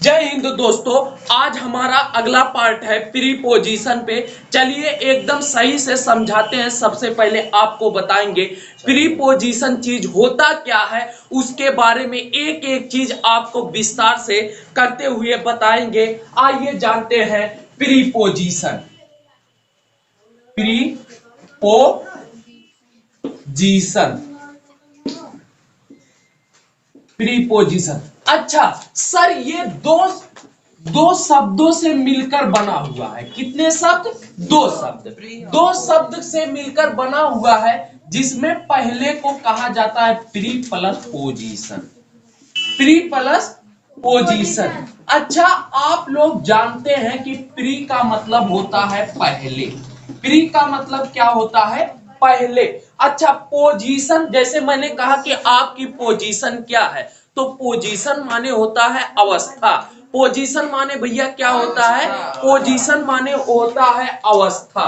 जय हिंद दोस्तों। आज हमारा अगला पार्ट है प्रीपोजिशन पे। चलिए एकदम सही से समझाते हैं। सबसे पहले आपको बताएंगे प्रीपोजिशन चीज होता क्या है, उसके बारे में एक एक चीज आपको विस्तार से करते हुए बताएंगे। आइए जानते हैं प्रीपोजिशन। प्रीपोजिशन प्रीपोजिशन अच्छा सर, ये दो शब्दों से मिलकर बना हुआ है। कितने शब्द? दो शब्द से मिलकर बना हुआ है, जिसमें पहले को कहा जाता है pre plus position. Pre plus position. अच्छा, आप लोग जानते हैं कि प्री का मतलब होता है पहले। प्री का मतलब क्या होता है? पहले। अच्छा, पोजीशन, जैसे मैंने कहा कि आपकी पोजीशन क्या है, तो पोजीशन माने होता है अवस्था। पोजीशन माने भैया क्या होता है? पोजीशन माने होता है अवस्था।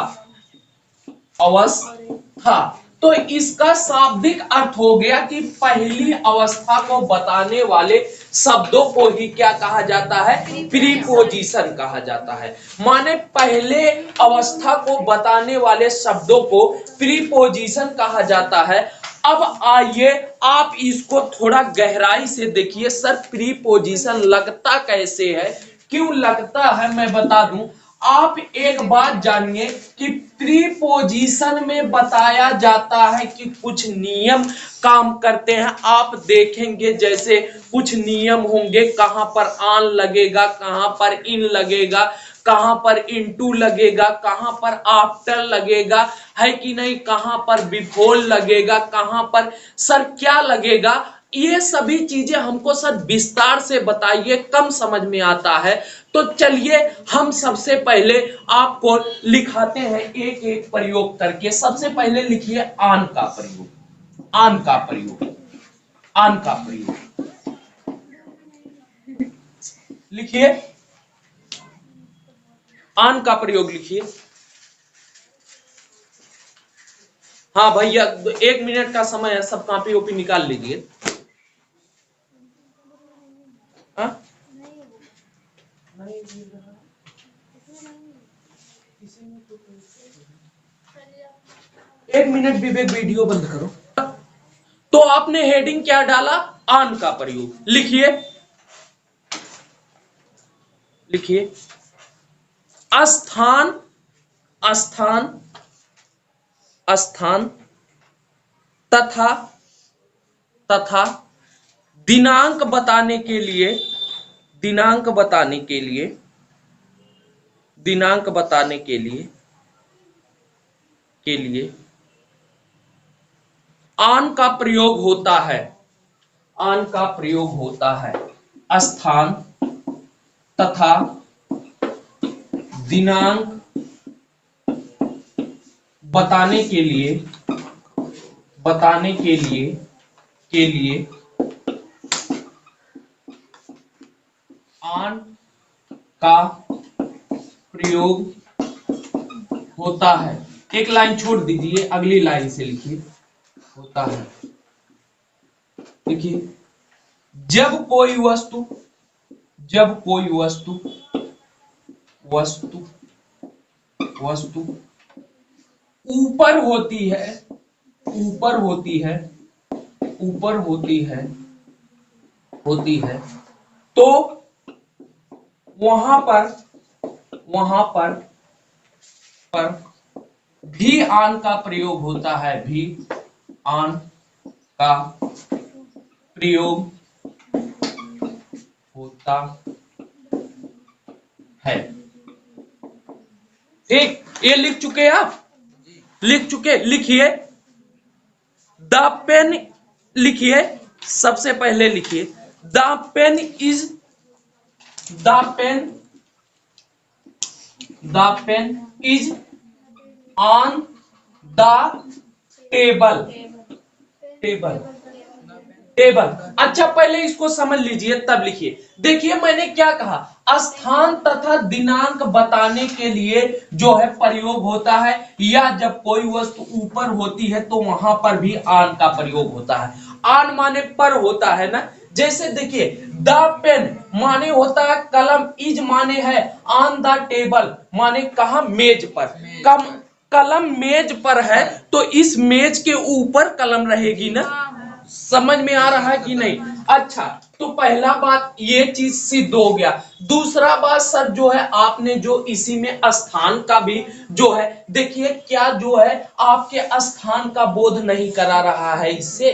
अवस्था। तो इसका शाब्दिक अर्थ हो गया कि पहली अवस्था को बताने वाले शब्दों को ही क्या कहा जाता है? प्रीपोजिशन कहा जाता है। माने पहले अवस्था को बताने वाले शब्दों को प्रीपोजिशन कहा जाता है। अब आइए आप इसको थोड़ा गहराई से देखिए। सर, प्रीपोजिशन लगता कैसे है, क्यों लगता है, मैं बता दूं। आप एक बात जानिए कि प्रीपोजिशन में बताया जाता है कि कुछ नियम काम करते हैं। आप देखेंगे जैसे कुछ नियम होंगे, कहां पर आन लगेगा, कहां पर इन लगेगा, कहां पर इनटू लगेगा, कहां पर आफ्टर लगेगा, है कि नहीं, कहां पर बिफोर लगेगा, कहां पर सर क्या लगेगा। ये सभी चीजें हमको सर विस्तार से बताइए, कम समझ में आता है। तो चलिए हम सबसे पहले आपको लिखाते हैं एक एक प्रयोग करके। सबसे पहले लिखिए आन का प्रयोग। आन का प्रयोग। आन का प्रयोग लिखिए। आन का प्रयोग लिखिए। हाँ भैया, 1 मिनट का समय है, सब कॉपी ओपी निकाल लीजिए। हाँ? एक मिनट विवेक, वीडियो बंद करो। तो आपने हेडिंग क्या डाला? आन का प्रयोग। लिखिए। लिखिए स्थान। स्थान। स्थान तथा तथा दिनांक बताने के लिए, दिनांक बताने के लिए, दिनांक बताने के लिए आन का प्रयोग होता है। आन का प्रयोग होता है। स्थान तथा दिनांक बताने के लिए, बताने के लिए आन का प्रयोग होता है। एक लाइन छोड़ दीजिए, अगली लाइन से लिखिए। होता है। देखिए, जब कोई वस्तु, जब कोई वस्तु वस्तु वस्तु ऊपर होती है, ऊपर होती है, ऊपर होती है, होती है, तो वहां पर भी आन का प्रयोग होता है। भी आन का प्रयोग होता है। ठीक, ये लिख चुके आप? लिख चुके? लिखिए द पेन। लिखिए, सबसे पहले लिखिए the pen is, the pen, the pen is on the table. Table. Table. अच्छा, पहले इसको समझ लीजिए तब लिखिए। देखिए मैंने क्या कहा, स्थान तथा दिनांक बताने के लिए जो है प्रयोग होता है, या जब कोई वस्तु ऊपर होती है तो वहां पर भी आन का प्रयोग होता है। आन माने पर होता है ना, जैसे देखिए द पेन माने होता है कलम, इज माने है ऑन द टेबल माने कहा मेज पर, कम कलम मेज पर है तो इस मेज के ऊपर कलम रहेगी ना। समझ में आ रहा है कि नहीं? अच्छा, तो पहला बात ये चीज सिद्ध हो गया। दूसरा बात सर जो है आपने जो इसी में स्थान का भी जो है देखिए क्या जो है आपके स्थान का बोध नहीं करा रहा है इससे।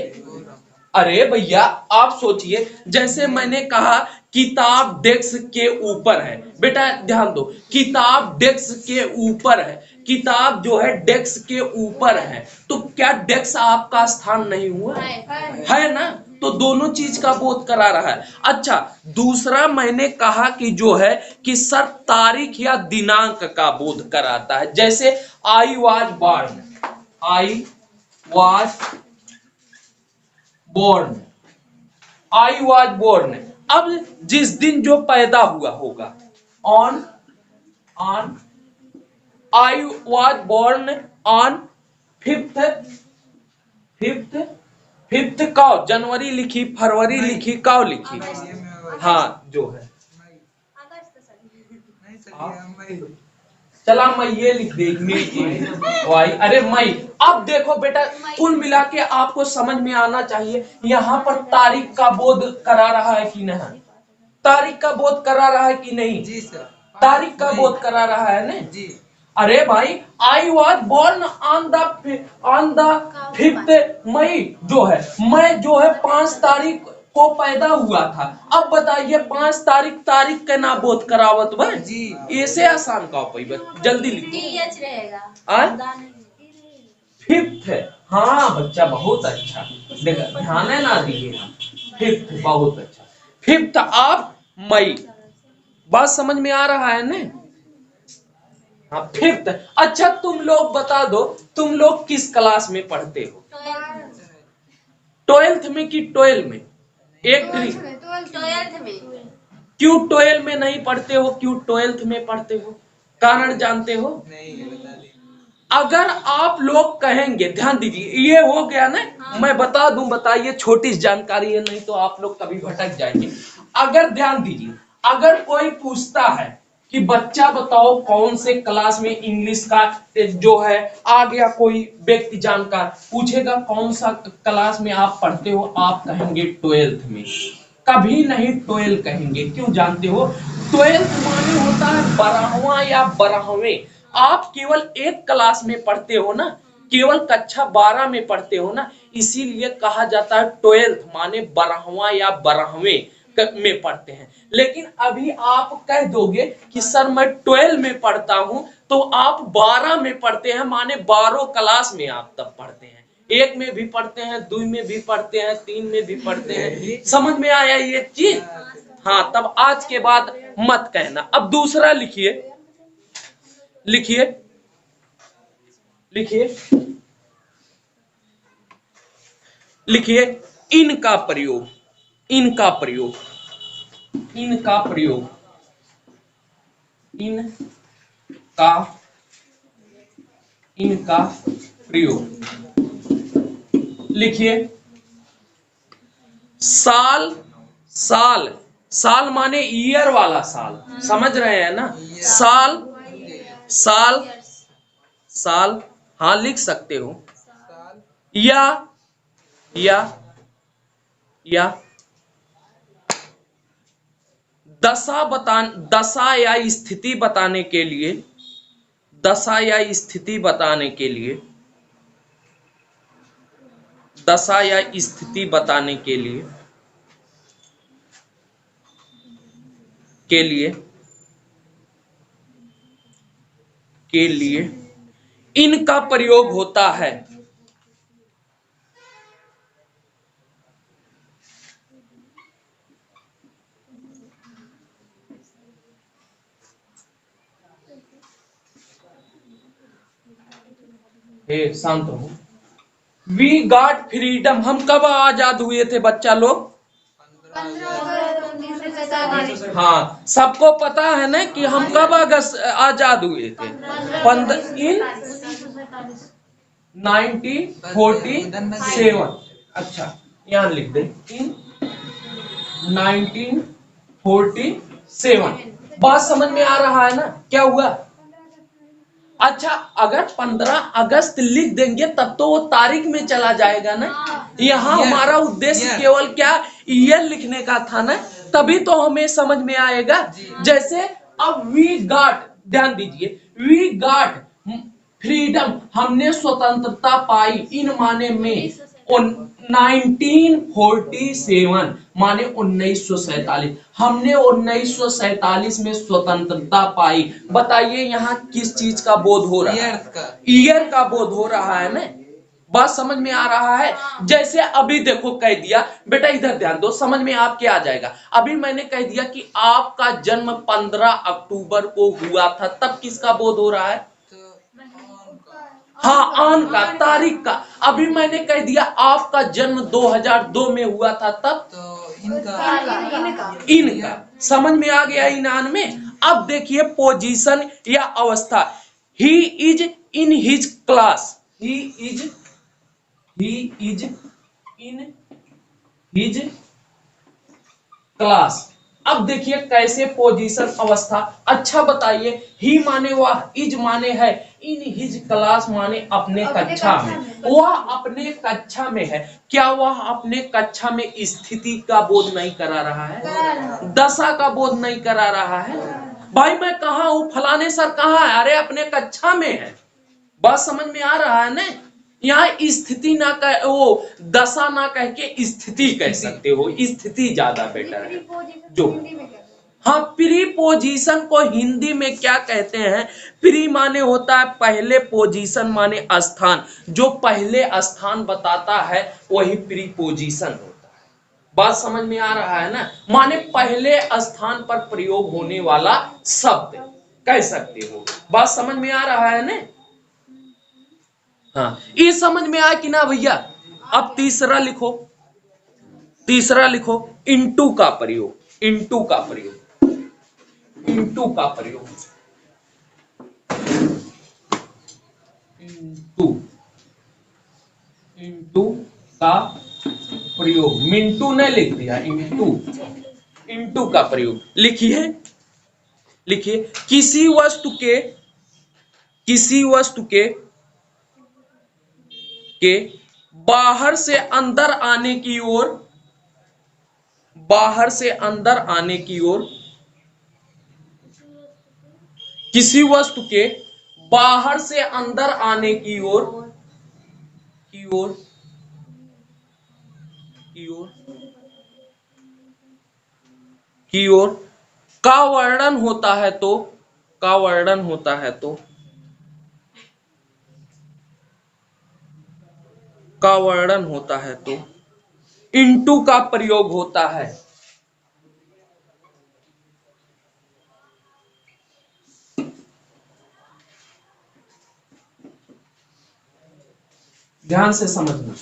अरे भैया आप सोचिए, जैसे मैंने कहा किताब डेस्क के ऊपर है, बेटा ध्यान दो, किताब डेस्क के ऊपर है, किताब जो है डेस्क के ऊपर है, तो क्या डेस्क आपका स्थान नहीं हुआ? है ना? तो दोनों चीज का बोध करा रहा है। अच्छा, दूसरा मैंने कहा कि जो है कि सर तारीख या दिनांक का बोध कराता है। जैसे I was born, I was born, I was born. अब जिस दिन जो पैदा हुआ होगा, on on I was born on fifth, fifth fifth कौ जनवरी लिखी, फरवरी लिखी, कौ लिखी? हाँ जो है चला मैं ये लिख दे वाई, अरे मई। अब देखो बेटा कुल मिला के आपको समझ में आना चाहिए यहाँ पर तारीख का बोध करा रहा है कि नहीं, तारीख का बोध करा रहा है कि नहीं? जी सर, तारीख का बोध करा रहा है ना जी। अरे भाई I was born on the fifth May, जो है मैं जो है 5 तारीख को पैदा हुआ था। अब बताइए 5 तारीख तारीख के ना बोध करावत भाई जी, ऐसे आसान का पैबा जल्दी लिखो रहेगा फिफ्थ। हाँ बच्चा बहुत अच्छा, देखा ध्यान है ना दीजिए, फिफ्थ बहुत अच्छा, फिफ्थ ऑफ मई। बात समझ में आ रहा है ना? हाँ फिफ्थ। अच्छा तुम लोग बता दो, तुम लोग किस क्लास में पढ़ते हो? 12th में कि 12 में? एक 12th में। क्यों 12 में नहीं पढ़ते हो, क्यों 12th में पढ़ते हो? कारण जानते हो? नहीं बता दी। अगर आप लोग कहेंगे, ध्यान दीजिए ये हो गया ना, मैं बता दूं, बताइए छोटी जानकारी है नहीं तो आप लोग कभी भटक जाएंगे। अगर ध्यान दीजिए, अगर कोई पूछता है कि बच्चा बताओ कौन से क्लास में इंग्लिश का जो है आ गया, कोई व्यक्ति जानकार पूछेगा कौन सा क्लास में आप पढ़ते हो, आप कहेंगे 12th में। कभी नहीं 12 कहेंगे, क्यों जानते हो? 12th माने होता है 12वां या 12वें। आप केवल एक क्लास में पढ़ते हो ना, केवल कक्षा 12 में पढ़ते हो ना, इसीलिए कहा जाता है 12th माने 12वां या 12वें में पढ़ते हैं। लेकिन अभी आप कह दोगे कि सर मैं 12 में पढ़ता हूं, तो आप 12 में पढ़ते हैं माने 12 क्लास में आप तब पढ़ते हैं, 1 में भी पढ़ते हैं, 2 में भी पढ़ते हैं, 3 में भी पढ़ते हैं। समझ में आया ये चीज? हाँ, तब आज के बाद मत कहना। अब दूसरा लिखिए, लिखिए लिखिए लिखिए इनका प्रयोग, इनका प्रयोग, इनका प्रयोग, इनका इनका प्रयोग। लिखिए साल, साल, साल माने ईयर वाला साल, समझ रहे हैं ना? साल, साल, साल, हाँ लिख सकते हो। या दशा या स्थिति बताने के लिए, दशा या स्थिति बताने के लिए, दशा या स्थिति बताने के लिए के लिए इनका प्रयोग होता है। हे शांत हो। वी गॉट फ्रीडम, हम कब आजाद हुए थे बच्चा लोग? 15 हाँ, सबको पता है ना कि हम कब आजाद हुए थे? 1947। अच्छा यहाँ लिख दे, इन 1947। बात समझ में आ रहा है ना क्या हुआ? अच्छा, अगर 15 अगस्त लिख देंगे तब तो वो तारीख में चला जाएगा ना। यहाँ हमारा उद्देश्य केवल क्या ईयर लिखने का था ना, तभी तो हमें समझ में आएगा। जैसे अब वी गॉट, ध्यान दीजिए, वी गॉट फ्रीडम, हमने स्वतंत्रता पाई, इन माने में 1947 माने 1947, हमने 1947 में स्वतंत्रता पाई। बताइए यहाँ किस चीज का बोध हो रहा है? ईयर का बोध हो रहा है ना। बात समझ में आ रहा है? जैसे अभी देखो कह दिया, बेटा इधर ध्यान दो, समझ में आपके आ जाएगा। अभी मैंने कह दिया कि आपका जन्म 15 अक्टूबर को हुआ था, तब किसका बोध हो रहा है? हाँ, आन का, तारीख का। अभी मैंने कह दिया आपका जन्म 2002 में हुआ था, तब इनका। समझ में आ गया इन आन में? अब देखिए पोजीशन या अवस्था, he is in his class, he is in his class. अब देखिए कैसे पोजीशन अवस्था। अच्छा बताइए, ही माने वह, इज माने है, इन हिज क्लास माने अपने कक्षा में, वह अपने कक्षा में है। क्या वह अपने कक्षा में स्थिति का बोध नहीं करा रहा है? दशा का बोध नहीं करा रहा है? भाई मैं कहा हूं, फलाने सर कहाँ है? अरे अपने कक्षा में है। बात समझ में आ रहा है ना? यहाँ स्थिति ना कह, वो दशा ना कह के स्थिति कह सकते हो, स्थिति ज्यादा बेटर है। जो हाँ, प्री पोजीशन को हिंदी में क्या कहते हैं? प्री माने होता है पहले, पोजीशन माने स्थान, जो पहले स्थान बताता है वही प्री पोजीशन होता है। बात समझ में आ रहा है ना? माने पहले स्थान पर प्रयोग होने वाला शब्द कह सकते हो। बात समझ में आ रहा है ना? हाँ, ये समझ में आया कि ना भैया? अब तीसरा लिखो, तीसरा लिखो, इनटू का प्रयोग, इनटू का प्रयोग, इनटू का प्रयोग, इनटू, इनटू का प्रयोग, मिंटू ने लिख दिया, इनटू, इनटू का प्रयोग। लिखिए, लिखिए, किसी वस्तु के, किसी वस्तु के बाहर से अंदर आने की ओर, बाहर से अंदर आने की ओर, किसी वस्तु के बाहर से अंदर आने की ओर, की ओर, की ओर, की ओर का वर्णन होता है तो, का वर्णन होता है तो, का वर्णन होता है तो इनटू का प्रयोग होता है। ध्यान से समझना,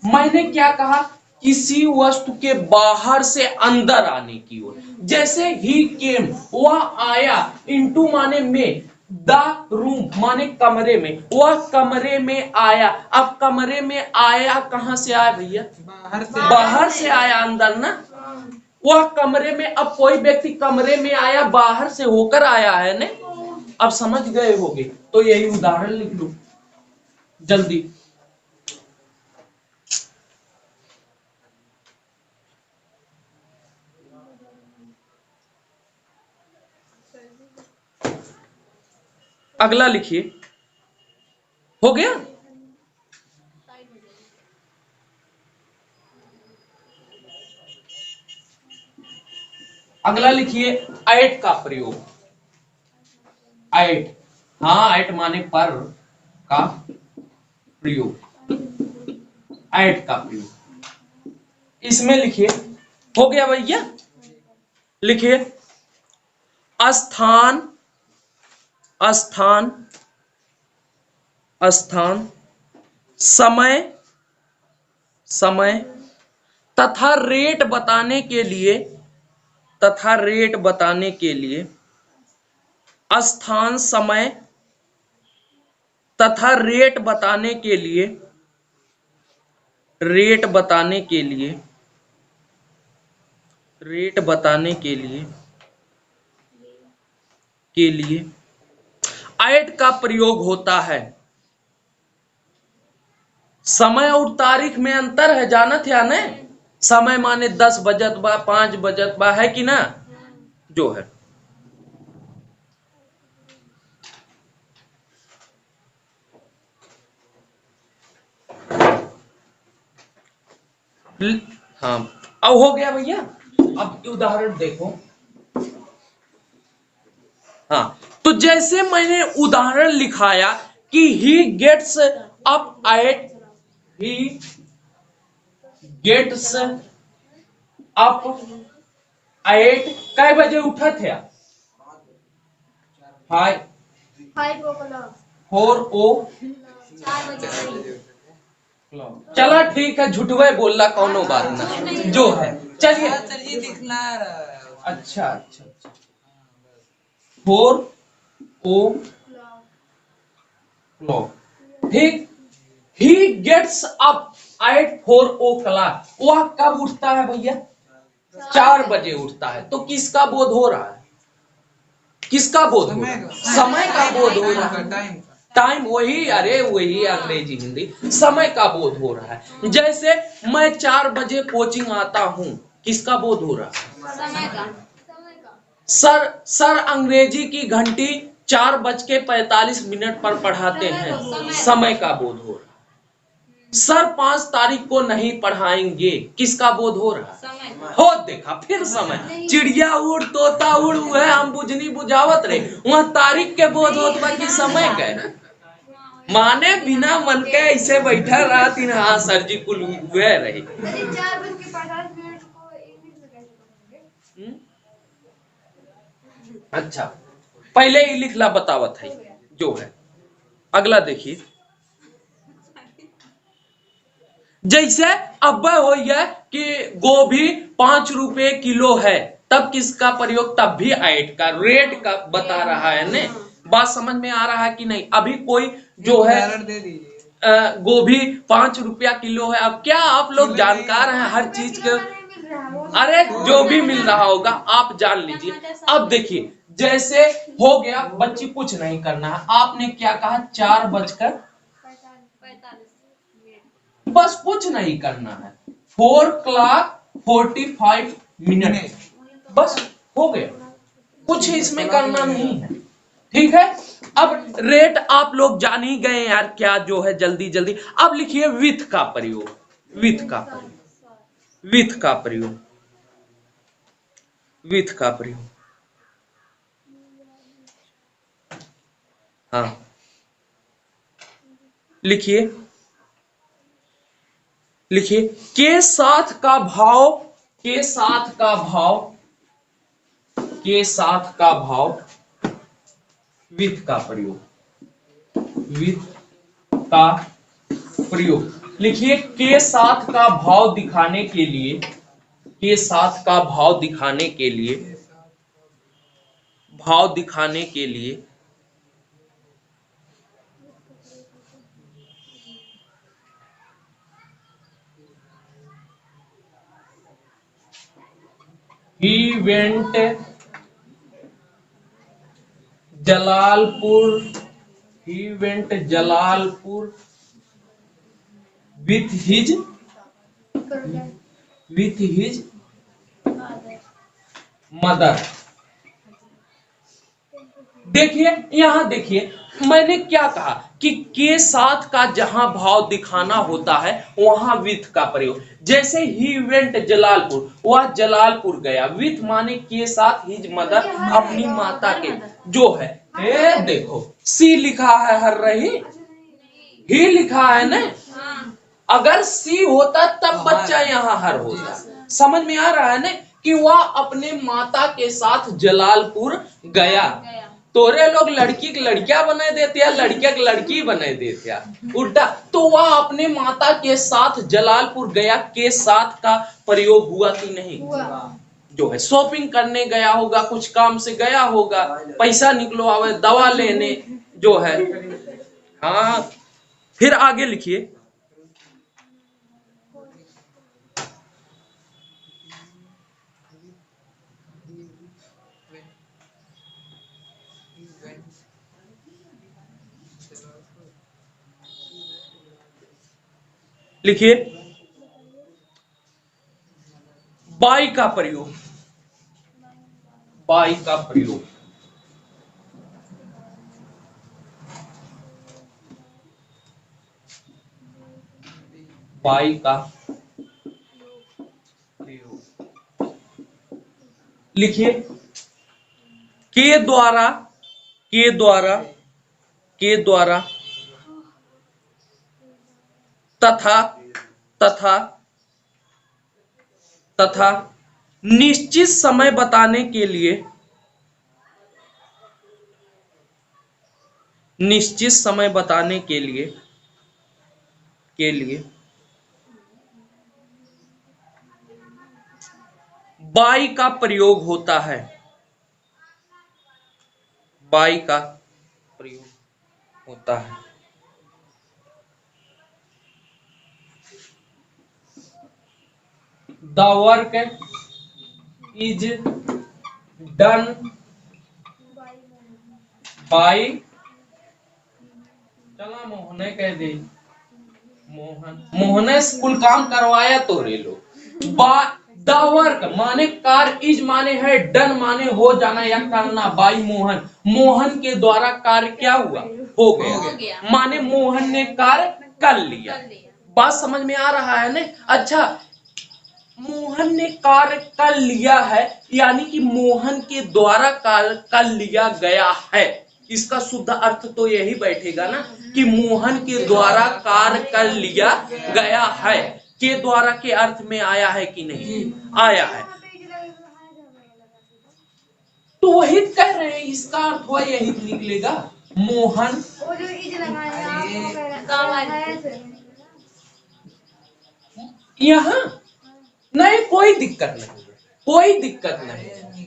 मैंने क्या कहा? किसी वस्तु के बाहर से अंदर आने की ओर। जैसे ही केम, वह आया, इनटू माने में, द रूम माने कमरे में, वह कमरे में आया। अब कमरे में आया कहां से आया भैया? बाहर से आया अंदर ना। वह कमरे में, अब कोई व्यक्ति कमरे में आया, बाहर से होकर आया है ने। अब समझ गए होगे, तो यही उदाहरण लिख लो जल्दी। अगला लिखिए, हो गया? अगला लिखिए, ऐट का प्रयोग। ऐट, हाँ ऐट माने पर का प्रयोग, ऐट का प्रयोग। इसमें लिखिए, हो गया भैया? लिखिए, स्थान, स्थान, स्थान, समय, समय तथा रेट बताने के लिए, तथा रेट बताने के लिए स्थान, समय तथा रेट बताने के लिए, रेट बताने के लिए रेट बताने के लिए ऐट का प्रयोग होता है। समय और तारीख में अंतर है, जानत या नहीं? समय माने 10 बजत बा, 5 बजत बा, है कि ना? जो है हाँ, अब हो गया भैया। अब उदाहरण देखो। हाँ, तो जैसे मैंने उदाहरण लिखाया कि he gets up at he gets up at कै बजे उठा थे? 4 चला ठीक है, झूठवे बोलला कौनो बात ना, जो है चलिए। अच्छा अच्छा, 4 o'clock, ठीक। ही गेट्स अप एट 4 o'clock, वह कब उठता है भैया? 4 बजे उठता है। तो किसका बोध हो रहा है? किसका बोध हो रहा है? समय का बोध हो रहा है। टाइम, वही, अरे वही अंग्रेजी हिंदी, समय का बोध हो रहा है। जैसे मैं 4 बजे कोचिंग आता हूं, किसका बोध हो रहा है? समय का। सर अंग्रेजी की घंटी 4:45 पर पढ़ाते हैं, समय का बोध हो रहा है। सर 5 तारीख को नहीं पढ़ाएंगे, किसका बोध हो रहा है? हो देखा, फिर समय। चिड़िया उड़, तोता उड़, वह हम बुझनी बुझावत रहे, वहां तारीख के बोध होत बा कि समय के? माने बिना मन के ऐसे बैठा रहा तीन, हाँ सर जी कुल हुए रही। 4:45 को इंग्लिश में कैसे पढ़ेंगे? अच्छा, पहले ही लिखला बतावत है जो है। अगला देखिए, जैसे अब हो कि गोभी 5 रुपए किलो है, तब किसका प्रयोग? तब भी ऐट का, रेट का बता रहा है ने। बात समझ में आ रहा है कि नहीं? अभी कोई जो है गोभी 5 रुपया किलो है। अब क्या आप लोग जानकार हैं हर चीज के? अरे जो भी मिल रहा होगा आप जान लीजिए। अब देखिए, जैसे हो गया, बच्ची कुछ नहीं करना है, आपने क्या कहा? 4:45, बस कुछ नहीं करना है। 4:45, बस हो गया, कुछ इसमें करना नहीं है, ठीक है। अब रेट आप लोग जान ही गए यार, क्या जो है, जल्दी जल्दी। अब लिखिए विथ का प्रयोग, विथ का प्रयोग, विथ का प्रयोग, विथ का प्रयोग। हाँ, लिखिए, लिखिए के साथ का भाव, के साथ का भाव, के साथ का भाव, विथ का प्रयोग, विथ का प्रयोग। लिखिए के साथ का भाव दिखाने के लिए, के साथ का भाव दिखाने के लिए, भाव दिखाने के लिए he went Jalalpur, he went Jalalpur with his mother. देखिए यहां देखिए, मैंने क्या कहा कि के साथ का जहां भाव दिखाना होता है वहां विथ का प्रयोग। जैसे ही वेंट जलालपुर, वह जलालपुर गया, विथ माने के साथ, हिज मदर, अपनी माता के, जो है। देखो सी लिखा है, हर रही ही लिखा है ना। अगर सी होता तब बच्चा यहाँ हर होता। समझ में आ रहा है ना कि वह अपने माता के साथ जलालपुर गया। तोरे लोग लड़की की लड़कियां बना देते हैं, लड़किया की लड़की बना देते हैं, उल्टा। तो वह अपने माता के साथ जलालपुर गया, के साथ का प्रयोग हुआ कि नहीं? जो है शॉपिंग करने गया होगा, कुछ काम से गया होगा, पैसा निकलवावे, दवा लेने, जो है। हाँ, फिर आगे लिखिए, लिखिए बाई का प्रयोग, बाई का प्रयोग, बाई का प्रयोग। लिखिए के द्वारा, के द्वारा, के द्वारा तथा, तथा, तथा निश्चित समय बताने के लिए, निश्चित समय बताने के लिए, के लिए बाई का प्रयोग होता है, बाई का प्रयोग होता है। The work is done by, चला मोहने कह दे, मोहन, मोहने कुल काम करवाया तो रे लो। द वर्क माने कार्य, इज माने है, डन माने हो जाना या करना, बाई मोहन, मोहन के द्वारा कार्य क्या हुआ, हो गया, माने मोहन ने कार्य कर लिया। बात समझ में आ रहा है ना? अच्छा, मोहन ने कार्य कर लिया है यानी कि मोहन के द्वारा कार्य कर लिया गया है। इसका शुद्ध अर्थ तो यही बैठेगा ना कि मोहन के द्वारा कार्य कर लिया गया है। के द्वारा के अर्थ में आया है कि नहीं आया है? तो वही कह रहे हैं, इसका अर्थ हुआ यही निकलेगा, मोहन यहाँ नहीं, कोई दिक्कत नहीं, कोई दिक्कत नहीं।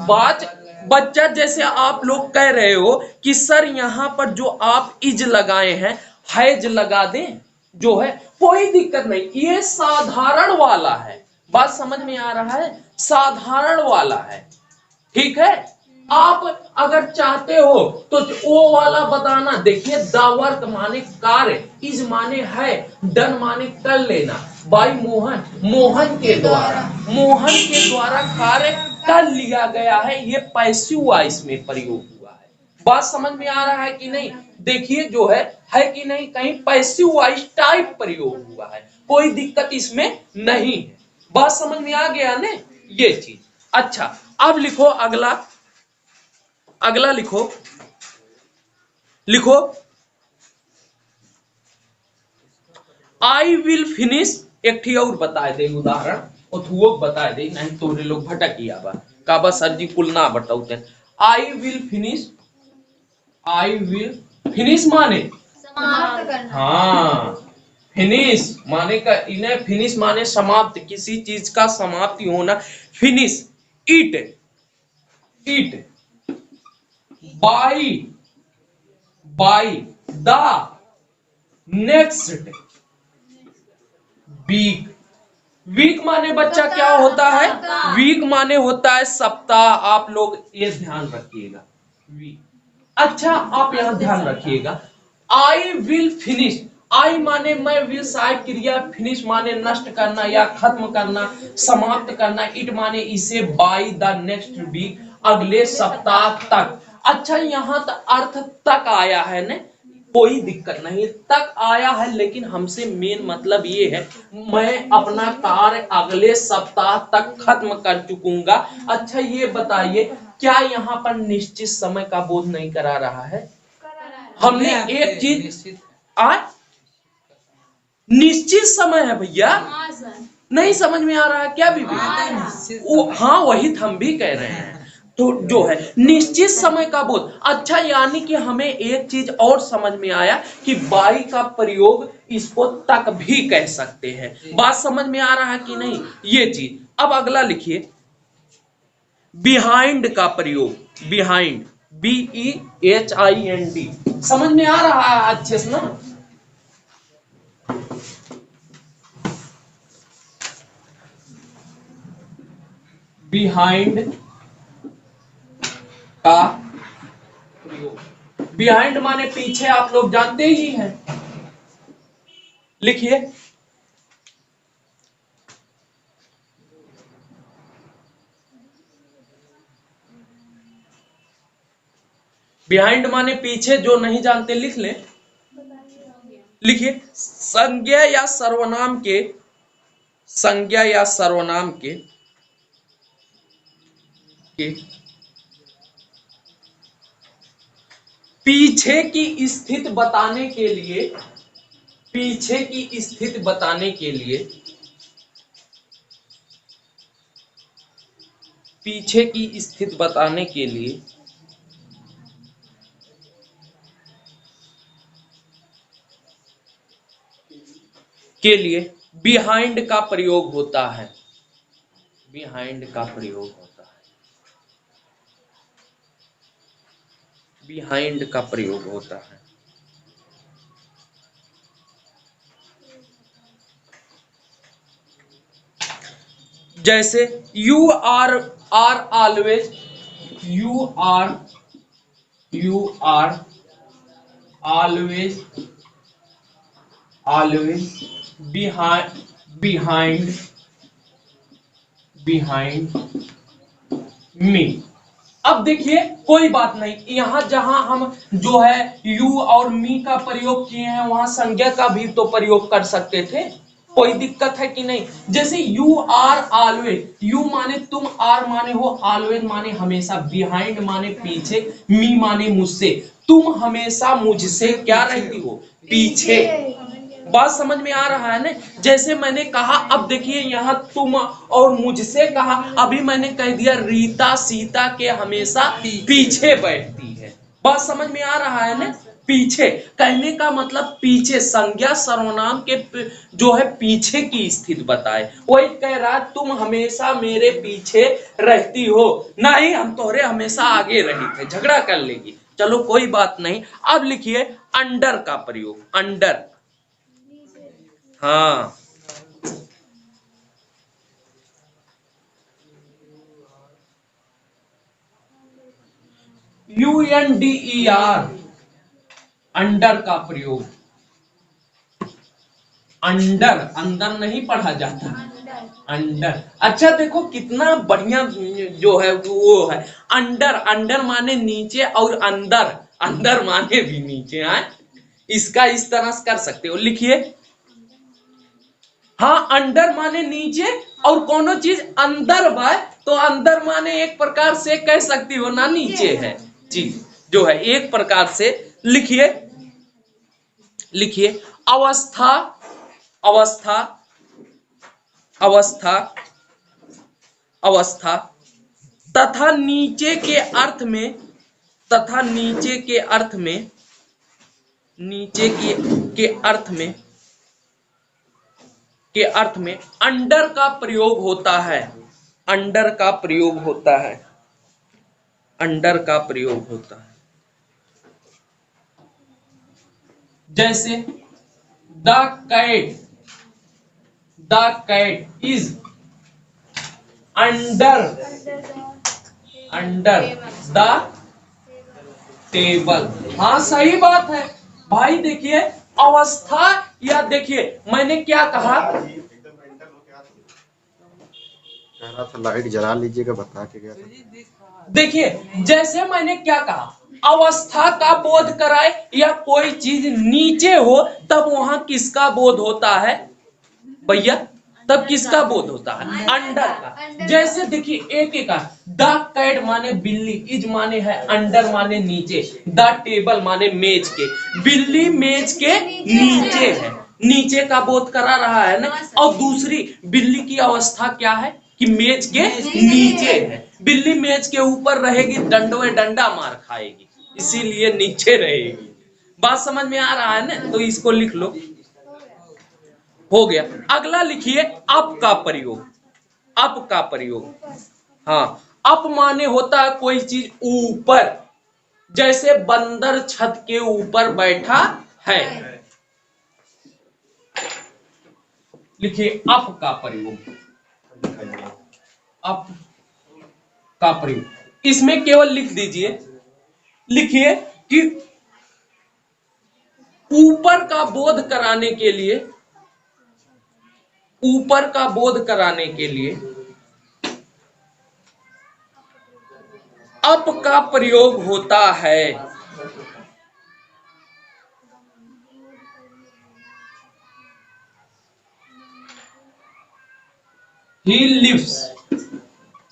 बात बच्चा जैसे आप लोग कह रहे हो कि सर यहाँ पर जो आप इज लगाए हैं हैज लगा दें, जो है कोई दिक्कत नहीं, ये साधारण वाला है। बात समझ में आ रहा है? साधारण वाला है, ठीक है। आप अगर चाहते हो तो वो वाला बताना। देखिए द वर्क माने कार्य, इज माने है, डन माने कर लेना, बाई मोहन, मोहन के द्वारा, मोहन के द्वारा कार्य कर लिया गया है। ये पैसिव वॉइस में प्रयोग हुआ है। बात समझ में आ रहा है कि नहीं? देखिए जो है कि नहीं, कहीं पैसिव वॉइस टाइप प्रयोग हुआ है, कोई दिक्कत इसमें नहीं है। बात समझ में आ गया ने ये चीज। अच्छा अब लिखो अगला, अगला लिखो, लिखो आई विल फिनिश। एक थी और बताए दे उदाहरण, और बताए दे, नहीं तो लोग भटकिया बा काबा सर जी कुल ना बताते। I will finish, I will finish माने समाप्त करना। हाँ, फिनिश माने का इन्हें, फिनिश माने समाप्त, किसी चीज का समाप्ति होना। Finish it, it by, by the next week. Week माने बच्चा क्या होता है? वीक माने होता है सप्ताह। आप लोग ये ध्यान रखिएगा, वीक। अच्छा आप यहां ध्यान रखिएगा, आई विल फिनिश, आई माने मैं, विल सहायक क्रिया, फिनिश माने नष्ट करना या खत्म करना, समाप्त करना, इट माने इसे, बाय द नेक्स्ट वीक अगले सप्ताह तक। अच्छा यहाँ तक अर्थ तक आया है ना, कोई दिक्कत नहीं, तक आया है, लेकिन हमसे मेन मतलब ये है मैं अपना कार्य अगले सप्ताह तक खत्म कर चुकूंगा। अच्छा ये बताइए क्या यहाँ पर निश्चित समय का बोध नहीं करा रहा है? हमने एक चीज आज निश्चित समय है भैया, नहीं समझ में आ रहा है क्या बीबी? हाँ वही हम भी कह रहे हैं, तो जो है निश्चित समय का बोध। अच्छा यानी कि हमें एक चीज और समझ में आया कि बाई का प्रयोग इसको तक भी कह सकते हैं। बात समझ में आ रहा है कि नहीं ये चीज? अब अगला लिखिए बिहाइंड का प्रयोग, बिहाइंड, BEHIND। समझ में आ रहा है अच्छे से ना? बिहाइंड का बिहाइंड माने पीछे, आप लोग जानते ही हैं। लिखिए बिहाइंड माने पीछे, जो नहीं जानते लिख ले। लिखिए, संज्ञा या सर्वनाम के, संज्ञा या सर्वनाम के पीछे की स्थिति बताने के लिए, पीछे की स्थिति बताने के लिए, पीछे की स्थिति बताने के लिए बिहाइंड का प्रयोग होता है, बिहाइंड का प्रयोग होता है, बिहाइंड का प्रयोग होता है। जैसे you are always, you are always behind me. अब देखिए, कोई बात नहीं, यहां जहां हम जो है यू और मी का प्रयोग किए हैं, वहां संज्ञा का भी तो प्रयोग कर सकते थे, कोई दिक्कत है कि नहीं। जैसे यू आर ऑलवेज, यू माने तुम, आर माने हो, ऑलवेज माने हमेशा, बिहाइंड माने पीछे, मी माने मुझसे, तुम हमेशा मुझसे क्या रहती हो, पीछे। बात समझ में आ रहा है ना। जैसे मैंने कहा, अब देखिए यहाँ तुम और मुझसे कहा, अभी मैंने कह दिया रीता सीता के हमेशा पीछे बैठती है। बात समझ में आ रहा है ना। पीछे कहने का मतलब पीछे, संज्ञा सर्वनाम के जो है पीछे की स्थिति बताए। वही कह रहा, तुम हमेशा मेरे पीछे रहती हो, नहीं हम तोहरे हमेशा आगे रही थे, झगड़ा कर लेगी। चलो कोई बात नहीं। अब लिखिए अंडर का प्रयोग, अंडर, हाँ, UNDER, अंडर का प्रयोग, अंडर, अंदर नहीं पढ़ा जाता, अंडर। अच्छा देखो कितना बढ़िया जो है वो है, अंडर, अंडर माने नीचे, और अंदर, अंदर माने भी नीचे है। इसका इस तरह से कर सकते हो, लिखिए, हाँ अंडर माने नीचे, और कोनो चीज अंदर बा तो अंदर माने एक प्रकार से कह सकती हो ना, नीचे है चीज जो है, एक प्रकार से। लिखिए, लिखिए अवस्था, अवस्था, अवस्था, अवस्था तथा नीचे के अर्थ में, तथा नीचे के अर्थ में, नीचे के अर्थ में, के अर्थ में अंडर का प्रयोग होता है, अंडर का प्रयोग होता है, अंडर का प्रयोग होता है। जैसे the cat, the cat is under, under the table. हाँ सही बात है भाई। देखिए अवस्था, या देखिए मैंने क्या कहा, कह रहा था लाइट जला लीजिएगा, बता के गया था। देखिए जैसे मैंने क्या कहा, अवस्था का बोध कराए, या कोई चीज नीचे हो तब वहां किसका बोध होता है भैया, तब किसका बोध होता है, अंडर का। जैसे देखिए एक एक द कैट माने बिल्ली, इज माने है, अंडर माने नीचे, द टेबल माने मेज के, बिल्ली मेज के नीचे है, नीचे का बोध करा रहा है ना। और दूसरी बिल्ली की अवस्था क्या है कि मेज के नीचे है, बिल्ली मेज के ऊपर रहेगी डंडों डंडा मार खाएगी, इसीलिए नीचे रहेगी। बात समझ में आ रहा है ना, तो इसको लिख लो, हो गया। अगला लिखिए अप का प्रयोग, अप का प्रयोग, हाँ अप माने होता है कोई चीज ऊपर, जैसे बंदर छत के ऊपर बैठा है। लिखिए अप का प्रयोग, अप का प्रयोग, इसमें केवल लिख दीजिए, लिखिए कि ऊपर का बोध कराने के लिए, ऊपर का बोध कराने के लिए अप का प्रयोग होता है,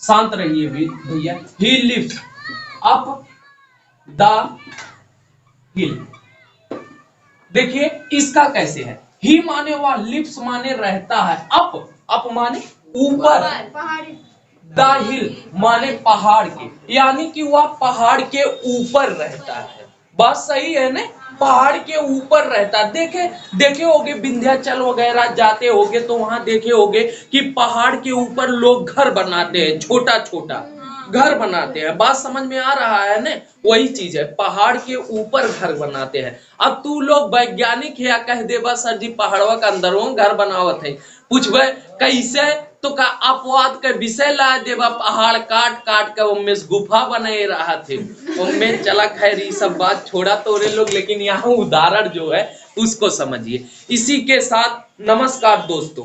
शांत रहिए भैया। ही लिफ्ट अप द हिल। देखिए इसका कैसे है, ही माने वह, लिप्स माने रहता है, अप माने ऊपर, पहाड़ी द हिल माने पहाड़ के, यानी कि वह पहाड़ के ऊपर रहता है। बात सही है ना, पहाड़ के ऊपर रहता है। देखे होगे विंध्याचल वगैरह जाते होगे तो वहां देखे होगे कि पहाड़ के ऊपर लोग घर बनाते हैं, छोटा छोटा घर बनाते हैं। बात समझ में आ रहा है ना, वही चीज है, पहाड़ के ऊपर घर बनाते हैं। अब तू लोग वैज्ञानिक है, कह देबा सर जी पहाड़वा के अंदर घर बनावत है, पूछबे कैसे तो का अपवाद के विषय ला देबा, पहाड़ काट काट के उनमें गुफा बने रहा थे उनमें। चला खैर ये सब बात छोड़ा तोरे लोग, लेकिन यहाँ उदाहरण जो है उसको समझिए। इसी के साथ नमस्कार दोस्तों।